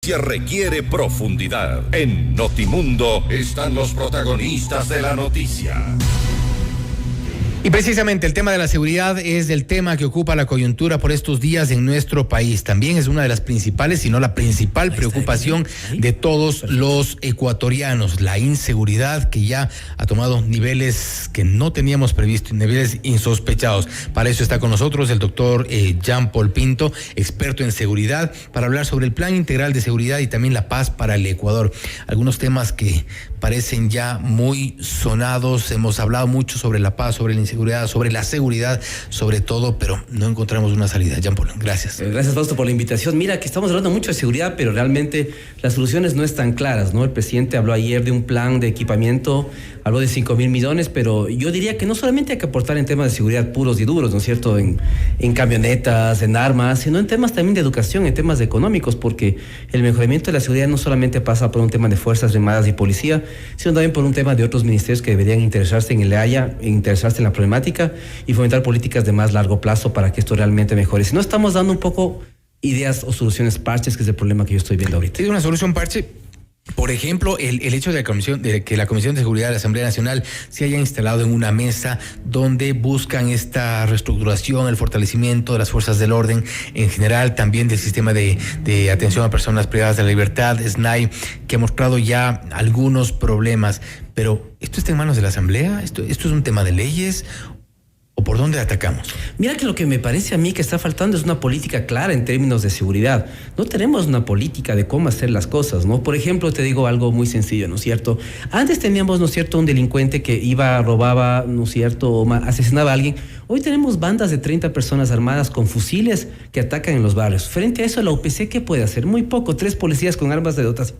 noticia requiere profundidad. En Notimundo están los protagonistas de la noticia. Y precisamente el tema de la seguridad es el tema que ocupa la coyuntura por estos días en nuestro país. También es una de las principales, si no la principal preocupación de todos los ecuatorianos. La inseguridad que ya ha tomado niveles que no teníamos previsto, niveles insospechados. Para eso está con nosotros el doctor Jean Paul Pinto, experto en seguridad, para hablar sobre el Plan Integral de Seguridad y también la paz para el Ecuador. Algunos temas que parecen ya muy sonados. Hemos hablado mucho sobre la paz, sobre la inseguridad, sobre la seguridad, sobre todo, pero no encontramos una salida. Jean Paul, gracias. Gracias, Fausto, por la invitación. Mira, que estamos hablando mucho de seguridad, pero realmente las soluciones no están claras, ¿no? El presidente habló ayer de un plan de equipamiento, habló de 5.000 millones, pero yo diría que no solamente hay que aportar en temas de seguridad puros y duros, ¿no es cierto?, en camionetas, en armas, sino en temas también de educación, en temas económicos, porque el mejoramiento de la seguridad no solamente pasa por un tema de Fuerzas Armadas y Policía, sino también por un tema de otros ministerios que deberían interesarse en el área, interesarse en la problemática y fomentar políticas de más largo plazo para que esto realmente mejore. Si no, estamos dando un poco ideas o soluciones parches, que es el problema que yo estoy viendo ahorita. ¿Es una solución parche? Por ejemplo, el hecho de que la Comisión de Seguridad de la Asamblea Nacional se haya instalado en una mesa donde buscan esta reestructuración, el fortalecimiento de las fuerzas del orden en general, también del sistema de atención a personas privadas de la libertad, SNAI, que ha mostrado ya algunos problemas. Pero, ¿esto está en manos de la Asamblea? ¿Esto es un tema de leyes? ¿O por dónde atacamos? Mira que lo que me parece a mí que está faltando es una política clara en términos de seguridad. No tenemos una política de cómo hacer las cosas, ¿no? Por ejemplo, te digo algo muy sencillo, ¿no es cierto? Antes teníamos, ¿no es cierto?, un delincuente que iba, robaba, ¿no es cierto?, o asesinaba a alguien. Hoy tenemos bandas de 30 personas armadas con fusiles que atacan en los barrios. Frente a eso, la UPC, ¿qué puede hacer? Muy poco. 3 policías con armas de dotación.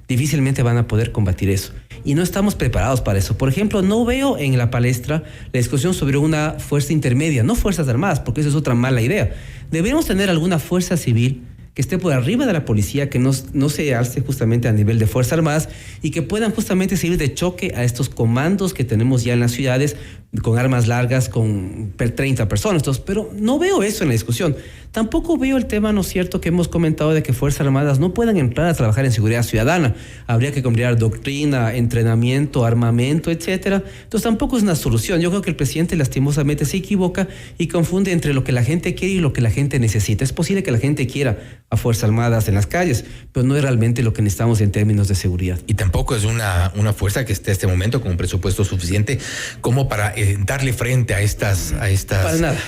Difícilmente van a poder combatir eso. Y no estamos preparados para eso. Por ejemplo, no veo en la palestra la discusión sobre una fuerza intermedia, no fuerzas armadas, porque eso es otra mala idea. Deberíamos tener alguna fuerza civil que esté por arriba de la policía, que no se alce justamente a nivel de Fuerzas Armadas y que puedan justamente servir de choque a estos comandos que tenemos ya en las ciudades con armas largas, con 30 personas. Entonces, pero no veo eso en la discusión. Tampoco veo el tema, ¿no es cierto?, que hemos comentado de que Fuerzas Armadas no puedan entrar a trabajar en seguridad ciudadana. Habría que cambiar doctrina, entrenamiento, armamento, etcétera. Entonces tampoco es una solución. Yo creo que el presidente lastimosamente se equivoca y confunde entre lo que la gente quiere y lo que la gente necesita. Es posible que la gente quiera a Fuerzas Armadas en las calles, pero no es realmente lo que necesitamos en términos de seguridad. Y tampoco es una fuerza que esté en este momento con un presupuesto suficiente como para darle frente a estas para nada.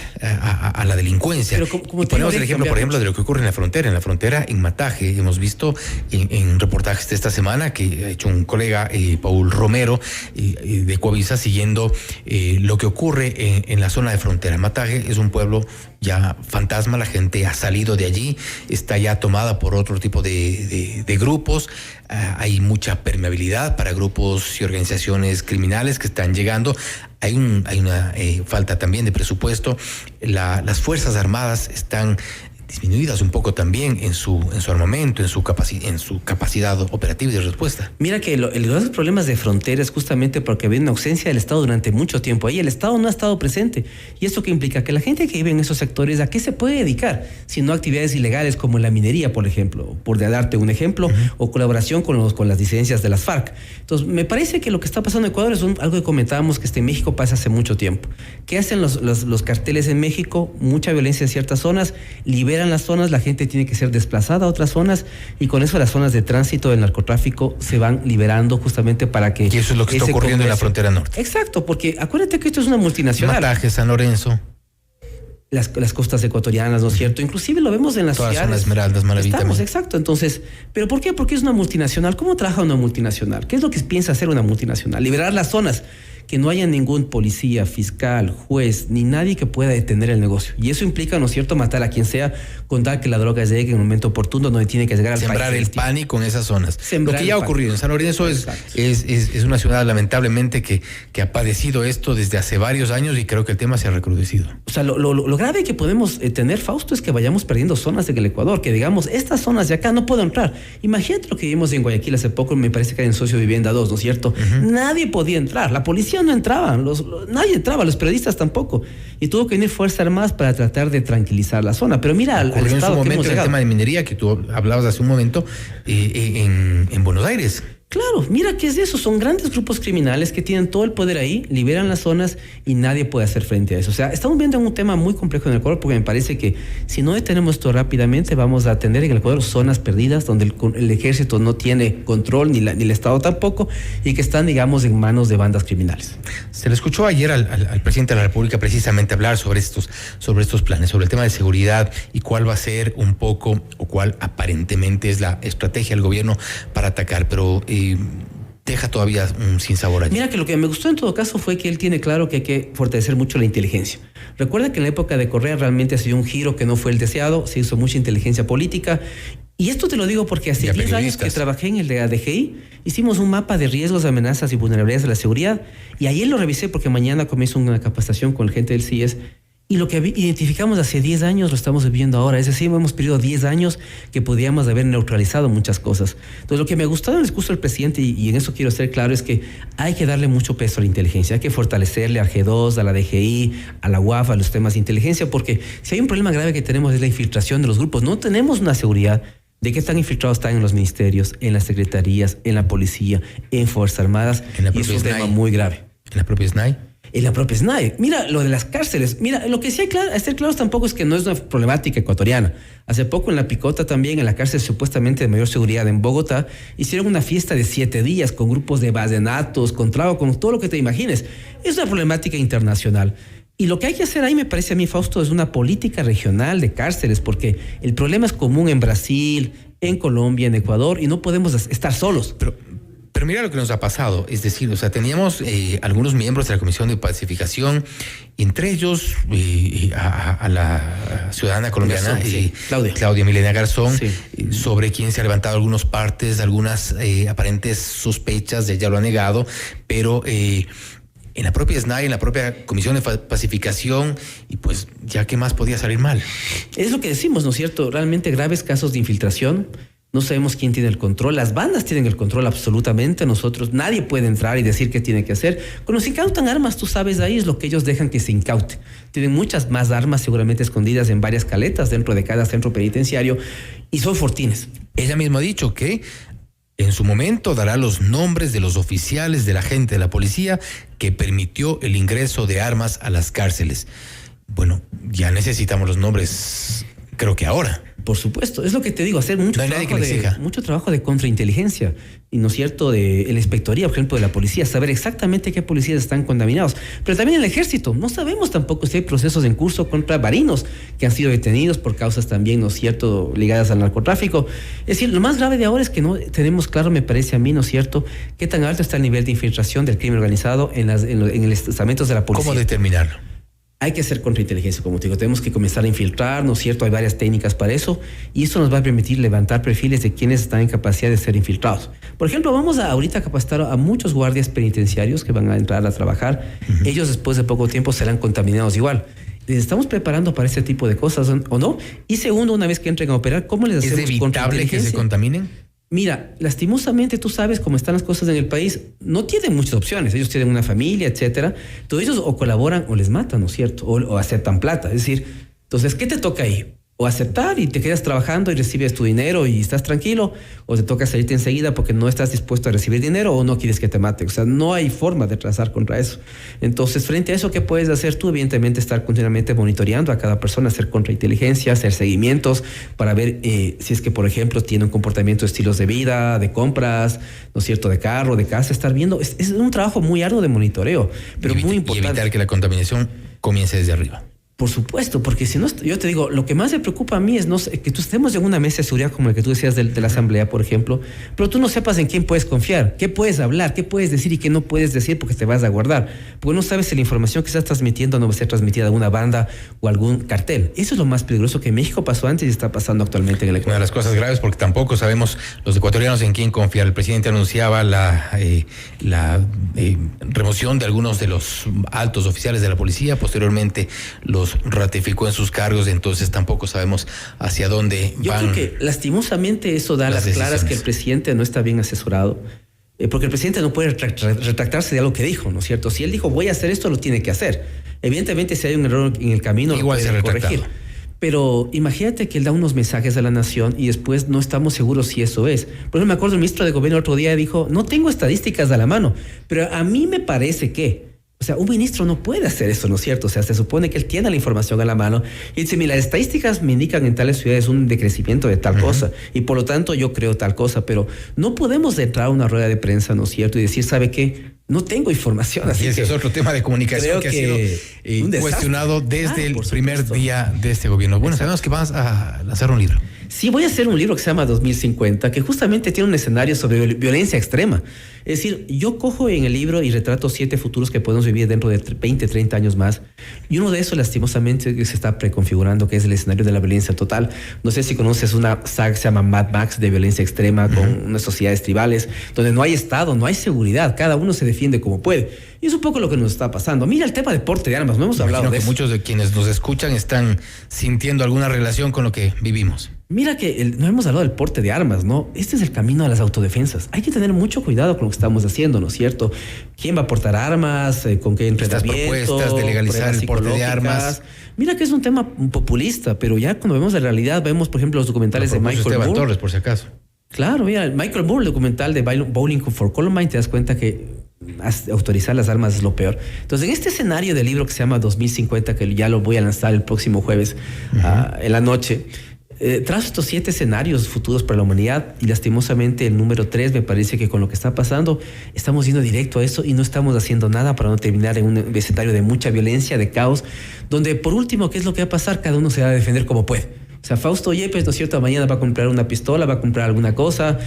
A la delincuencia. Pero como y ponemos el ejemplo, por ejemplo, de lo que ocurre en la frontera en Mataje. Hemos visto en reportajes de esta semana que ha hecho un colega, Paul Romero, de Coavisa, siguiendo lo que ocurre en la zona de frontera. Mataje es un pueblo ya fantasma, la gente ha salido de allí, está ya tomada por otro tipo de grupos, hay mucha permeabilidad para grupos y organizaciones criminales que están llegando, hay una falta también de presupuesto, las Fuerzas Armadas están disminuidas un poco también en su armamento, en su capacidad operativa y de respuesta. Mira que los problemas de frontera es justamente porque había una ausencia del Estado durante mucho tiempo. Ahí el Estado no ha estado presente. ¿Y eso qué implica? Que la gente que vive en esos sectores, ¿a qué se puede dedicar? Si no actividades ilegales como la minería, por ejemplo, por darte un ejemplo, o colaboración con las disidencias de las FARC. Entonces, me parece que lo que está pasando en Ecuador es algo que comentábamos que en México pasa hace mucho tiempo. ¿Qué hacen los carteles en México? Mucha violencia en ciertas zonas, liberan las zonas, la gente tiene que ser desplazada a otras zonas y con eso las zonas de tránsito del narcotráfico se van liberando justamente para que... Y eso es lo que está ocurriendo en la frontera norte. Exacto, porque acuérdate que esto es una multinacional. Mataje, San Lorenzo. Las costas ecuatorianas, ¿no es cierto? Inclusive lo vemos en las toda ciudades. Toda zona Esmeraldas, Maraví también. Exacto. Entonces, ¿pero por qué? Porque es una multinacional. ¿Cómo trabaja una multinacional? ¿Qué es lo que piensa hacer una multinacional? Liberar las zonas, que no haya ningún policía, fiscal, juez, ni nadie que pueda detener el negocio. Y eso implica, ¿no es cierto?, matar a quien sea, con tal que la droga llegue en un momento oportuno donde tiene que llegar al país. Sembrar el pánico en esas zonas. Sembrar lo que ya ha ocurrido en San Lorenzo es una ciudad lamentablemente que ha padecido esto desde hace varios años y creo que el tema se ha recrudecido. O sea, lo grave que podemos tener, Fausto, es que vayamos perdiendo zonas en el Ecuador, que digamos, estas zonas de acá no puedo entrar. Imagínate lo que vimos en Guayaquil hace poco, me parece que hay en Socio Vivienda 2, ¿no es cierto? Nadie podía entrar, la policía policía no entraba, nadie entraba, los periodistas tampoco. Y tuvo que venir Fuerzas Armadas para tratar de tranquilizar la zona. Pero mira al estado en su momento que hemos el llegado. tema de minería que tú hablabas hace un momento en Buenos Aires. Claro, mira qué es eso, son grandes grupos criminales que tienen todo el poder ahí, liberan las zonas y nadie puede hacer frente a eso. O sea, estamos viendo un tema muy complejo en el Ecuador porque me parece que si no detenemos esto rápidamente vamos a tener en el Ecuador zonas perdidas donde el ejército no tiene control, ni el Estado tampoco, y que están, digamos, en manos de bandas criminales. Se le escuchó ayer al presidente de la República precisamente hablar sobre estos planes, sobre el tema de seguridad y cuál va a ser un poco, o cuál aparentemente es la estrategia del gobierno para atacar, pero deja todavía un sinsabor allí. Mira que lo que me gustó en todo caso fue que él tiene claro que hay que fortalecer mucho la inteligencia. Recuerda que en la época de Correa realmente se dio un giro que no fue el deseado, se hizo mucha inteligencia política. Y esto te lo digo porque hace 10 años que trabajé en el de la DGI, hicimos un mapa de riesgos, amenazas y vulnerabilidades de la seguridad. Y ayer lo revisé porque mañana comienzo una capacitación con la gente del CIES. Y lo que identificamos hace 10 años lo estamos viviendo ahora. Es decir, hemos perdido 10 años que podríamos haber neutralizado muchas cosas. Entonces, lo que me gustó en el discurso del presidente, y en eso quiero ser claro, es que hay que darle mucho peso a la inteligencia. Hay que fortalecerle al G2, a la DGI, a la UAF, a los temas de inteligencia, porque si hay un problema grave que tenemos es la infiltración de los grupos. No tenemos una seguridad de qué tan infiltrados están en los ministerios, en las secretarías, en la policía, en Fuerzas Armadas. Y es un tema muy grave. ¿En la propia SNAI? En la propia SNAI. Mira, lo de las cárceles. Mira, lo que sí hay que estar claros tampoco es que no es una problemática ecuatoriana. Hace poco en La Picota también, en la cárcel supuestamente de mayor seguridad en Bogotá, hicieron una fiesta de 7 días con grupos de vallenatos, con trago, con todo lo que te imagines. Es una problemática internacional. Y lo que hay que hacer ahí, me parece a mí, Fausto, es una política regional de cárceles, porque el problema es común en Brasil, en Colombia, en Ecuador, y no podemos estar solos. Pero mira lo que nos ha pasado, es decir, o sea, teníamos algunos miembros de la Comisión de Pacificación, entre ellos a la ciudadana colombiana Claudia Milena Garzón, sobre quien se han levantado algunas partes, algunas aparentes sospechas, ella lo ha negado, pero en la propia SNAI, en la propia Comisión de Pacificación, y pues ya qué más podía salir mal. Es lo que decimos, ¿no es cierto? Realmente graves casos de infiltración. No sabemos quién tiene el control. Las bandas tienen el control absolutamente. Nosotros, nadie puede entrar y decir qué tiene que hacer. Cuando se incautan armas, tú sabes, ahí es lo que ellos dejan que se incaute. Tienen muchas más armas seguramente escondidas en varias caletas dentro de cada centro penitenciario y son fortines. Ella misma ha dicho que en su momento dará los nombres de los oficiales de la gente de la policía que permitió el ingreso de armas a las cárceles. Bueno, ya necesitamos los nombres, creo que ahora. Por supuesto, es lo que te digo, hacer mucho trabajo de contrainteligencia, y no es cierto, de la inspectoría, por ejemplo, de la policía, saber exactamente qué policías están contaminados. Pero también el ejército, no sabemos tampoco si hay procesos en curso contra marinos que han sido detenidos por causas también, no es cierto, ligadas al narcotráfico. Es decir, lo más grave de ahora es que no tenemos claro, me parece a mí, no es cierto, qué tan alto está el nivel de infiltración del crimen organizado en los estamentos de la policía. ¿Cómo determinarlo? Hay que hacer contrainteligencia, como te digo, tenemos que comenzar a infiltrar, ¿no es cierto? Hay varias técnicas para eso, y eso nos va a permitir levantar perfiles de quienes están en capacidad de ser infiltrados. Por ejemplo, vamos a ahorita capacitar a muchos guardias penitenciarios que van a entrar a trabajar. Ellos después de poco tiempo serán contaminados igual. ¿Les estamos preparando para ese tipo de cosas o no? Y segundo, una vez que entren a operar, ¿cómo les hacemos contrainteligencia? ¿Es evitable que se contaminen? Mira, lastimosamente tú sabes cómo están las cosas en el país, no tienen muchas opciones, ellos tienen una familia, etcétera, todos ellos o colaboran o les matan, ¿no es cierto? O aceptan plata, es decir, entonces, ¿qué te toca ahí? O aceptar y te quedas trabajando y recibes tu dinero y estás tranquilo, o te toca salirte enseguida porque no estás dispuesto a recibir dinero o no quieres que te maten. O sea, no hay forma de trazar contra eso. Entonces, frente a eso, ¿qué puedes hacer tú? Evidentemente, estar continuamente monitoreando a cada persona, hacer contrainteligencia, hacer seguimientos para ver si es que, por ejemplo, tiene un comportamiento de estilos de vida, de compras, ¿no es cierto?, de carro, de casa, estar viendo. Es un trabajo muy arduo de monitoreo, pero muy importante. Y evitar que la contaminación comience desde arriba. Por supuesto, porque si no, yo te digo, lo que más me preocupa a mí es que tú estemos en una mesa de seguridad como la que tú decías de la asamblea, por ejemplo, pero tú no sepas en quién puedes confiar, qué puedes hablar, qué puedes decir y qué no puedes decir porque te vas a guardar, porque no sabes si la información que estás transmitiendo no va a ser transmitida a alguna banda o algún cartel. Eso es lo más peligroso que en México pasó antes y está pasando actualmente en el Ecuador. Una de las cosas graves porque tampoco sabemos los ecuatorianos en quién confiar. El presidente anunciaba la remoción de algunos de los altos oficiales de la policía, posteriormente los ratificó en sus cargos, entonces tampoco sabemos hacia dónde van. Yo creo que lastimosamente eso da las claras que el presidente no está bien asesorado. Porque el presidente no puede retractarse de algo que dijo, ¿no es cierto? Si él dijo voy a hacer esto, lo tiene que hacer. Evidentemente, si hay un error en el camino, igual lo puede corregir. Pero imagínate que él da unos mensajes a la nación y después no estamos seguros si eso es. Por ejemplo, me acuerdo el ministro de Gobierno el otro día dijo, no tengo estadísticas a la mano, pero a mí me parece que... O sea, un ministro no puede hacer eso, ¿no es cierto? O sea, se supone que él tiene la información a la mano y dice, mira, las estadísticas me indican en tales ciudades un decrecimiento de tal cosa y por lo tanto yo creo tal cosa, pero no podemos entrar a una rueda de prensa, ¿no es cierto? Y decir, ¿sabe qué? No tengo información. Así ese es otro tema de comunicación que ha sido cuestionado desde el primer día de este gobierno. Bueno, sabemos que vas a lanzar un libro. Sí, voy a hacer un libro que se llama 2050, que justamente tiene un escenario sobre violencia extrema. Es decir, yo cojo en el libro y retrato 7 futuros que podemos vivir dentro de 20, 30 años más. Y uno de esos, lastimosamente, se está preconfigurando, que es el escenario de la violencia total. No sé si conoces una saga que se llama Mad Max, de violencia extrema, con unas sociedades tribales, donde no hay Estado, no hay seguridad, cada uno se defiende como puede. Y es un poco lo que nos está pasando. Mira el tema de porte de armas, no hemos hablado de eso. Muchos de quienes nos escuchan están sintiendo alguna relación con lo que vivimos. Mira que no hemos hablado del porte de armas, ¿no? Este es el camino a las autodefensas. Hay que tener mucho cuidado con lo que estamos haciendo, ¿no es cierto? ¿Quién va a portar armas? ¿Con qué entrenamiento? Estas propuestas de legalizar el porte de armas. Mira que es un tema populista, pero ya cuando vemos la realidad, vemos, por ejemplo, los documentales de Michael Moore. Torres, por si acaso. Claro, mira, Michael Moore, el documental de Bowling for Columbine, te das cuenta que autorizar las armas es lo peor. Entonces, en este escenario del libro que se llama 2050, que ya lo voy a lanzar el próximo jueves en la noche, trazo estos 7 escenarios futuros para la humanidad y lastimosamente el número 3 me parece que con lo que está pasando estamos yendo directo a eso y no estamos haciendo nada para no terminar en un escenario de mucha violencia, de caos, donde por último, ¿qué es lo que va a pasar? Cada uno se va a defender como puede. O sea, Fausto Yepes, ¿no es cierto? Mañana va a comprar una pistola, va a comprar alguna cosa.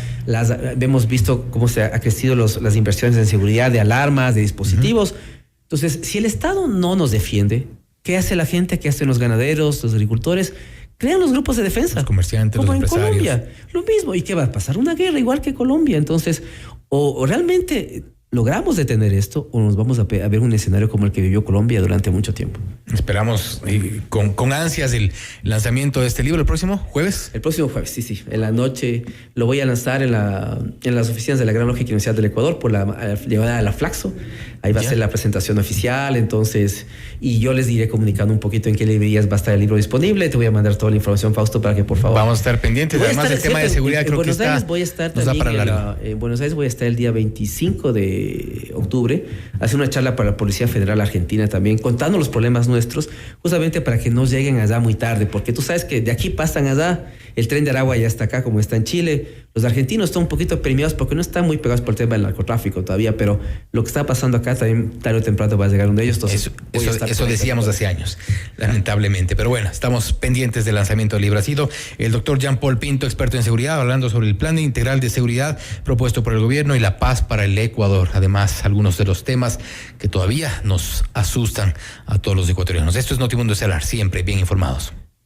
Hemos visto cómo se ha crecido las inversiones en seguridad, de alarmas, de dispositivos. Entonces, si el Estado no nos defiende, ¿qué hace la gente? ¿Qué hacen los ganaderos, los agricultores? Crean los grupos de defensa. Los comerciantes, como los empresarios. Como en Colombia. Lo mismo. ¿Y qué va a pasar? Una guerra igual que Colombia. Entonces, o realmente logramos detener esto o nos vamos a ver un escenario como el que vivió Colombia durante mucho tiempo. Esperamos con ansias el lanzamiento de este libro el próximo jueves. El próximo jueves, sí. En la noche lo voy a lanzar en las oficinas de la Gran Lógica Universidad del Ecuador por la llevada de la Flaxo. Ahí va a ser la presentación oficial, entonces, y yo les iré comunicando un poquito en qué librerías va a estar el libro disponible. Te voy a mandar toda la información, Fausto, para que por favor... Vamos a estar pendientes, además del tema de seguridad creo que está... En Buenos Aires voy a estar el día 25 de octubre, hacer una charla para la Policía Federal Argentina también, contando los problemas nuestros, justamente para que no lleguen allá muy tarde, porque tú sabes que de aquí pasan allá, el tren de Aragua ya está acá como está en Chile. Los argentinos están un poquito deprimidos porque no están muy pegados por el tema del narcotráfico todavía, pero lo que está pasando acá también tarde o temprano va a llegar uno de ellos. Entonces, eso decíamos hace años, lamentablemente. Pero bueno, estamos pendientes del lanzamiento del libro. Ha sido el doctor Jean-Paul Pinto, experto en seguridad, hablando sobre el Plan Integral de Seguridad propuesto por el gobierno y la paz para el Ecuador. Además, algunos de los temas que todavía nos asustan a todos los ecuatorianos. Esto es Notimundo Estelar, siempre bien informados.